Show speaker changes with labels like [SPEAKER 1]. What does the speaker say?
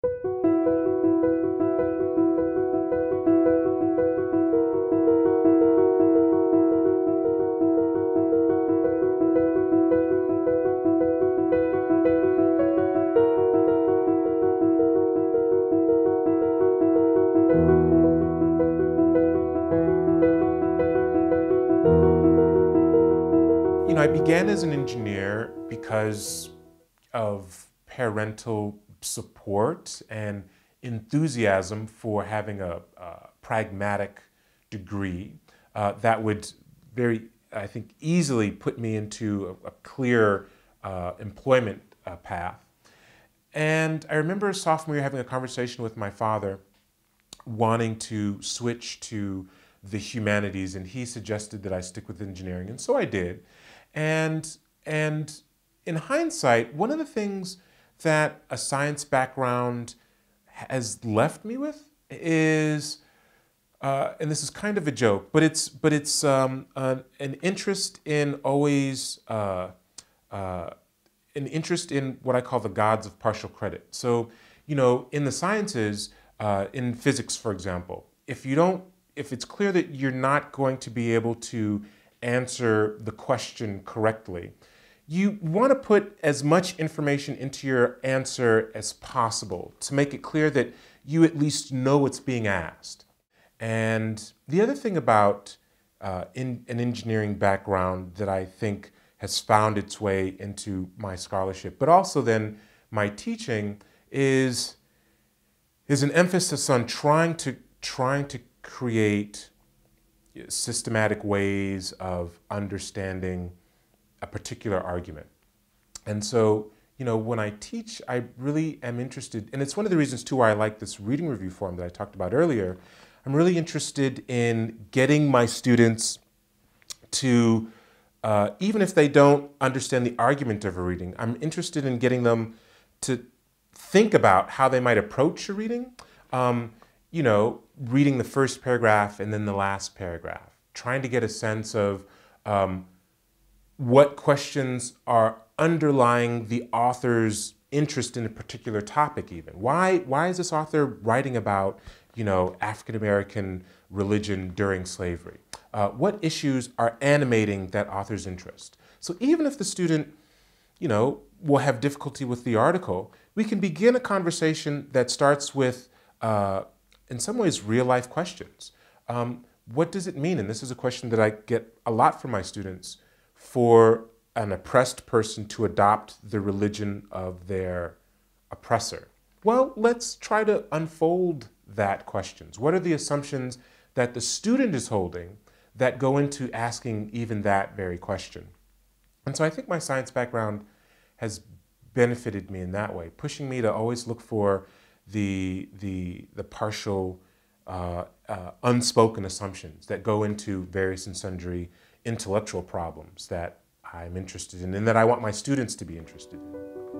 [SPEAKER 1] You know, I began as an engineer because of parental support and enthusiasm for having a pragmatic degree that would I think, easily put me into a clear employment path. And I remember sophomore year having a conversation with my father wanting to switch to the humanities, and he suggested that I stick with engineering, and so I did. And in hindsight, one of the things that a science background has left me with is, and this is kind of a joke, but it's an interest in always an interest in what I call the gods of partial credit. So, you know, in the sciences, in physics, for example, if it's clear that you're not going to be able to answer the question correctly, you want to put as much information into your answer as possible to make it clear that you at least know what's being asked. And the other thing about in an engineering background that I think has found its way into my scholarship, but also then my teaching, is an emphasis on trying to create systematic ways of understanding a particular argument. And so, you know, when I teach, I really am interested, and it's one of the reasons too why I like this reading review form that I talked about earlier. I'm really interested in getting my students to, even if they don't understand the argument of a reading, I'm interested in getting them to think about how they might approach a reading. You know, reading the first paragraph and then the last paragraph, trying to get a sense of what questions are underlying the author's interest in a particular topic even. Why is this author writing about, you know, African-American religion during slavery? What issues are animating that author's interest? So even if the student, you know, will have difficulty with the article, we can begin a conversation that starts with, in some ways, real-life questions. What does it mean? And this is a question that I get a lot from my students: for an oppressed person to adopt the religion of their oppressor. Well, let's try to unfold that questions. What are the assumptions that the student is holding that go into asking even that very question? And so I think my science background has benefited me in that way, pushing me to always look for the partial, unspoken assumptions that go into various and sundry intellectual problems that I'm interested in and that I want my students to be interested in.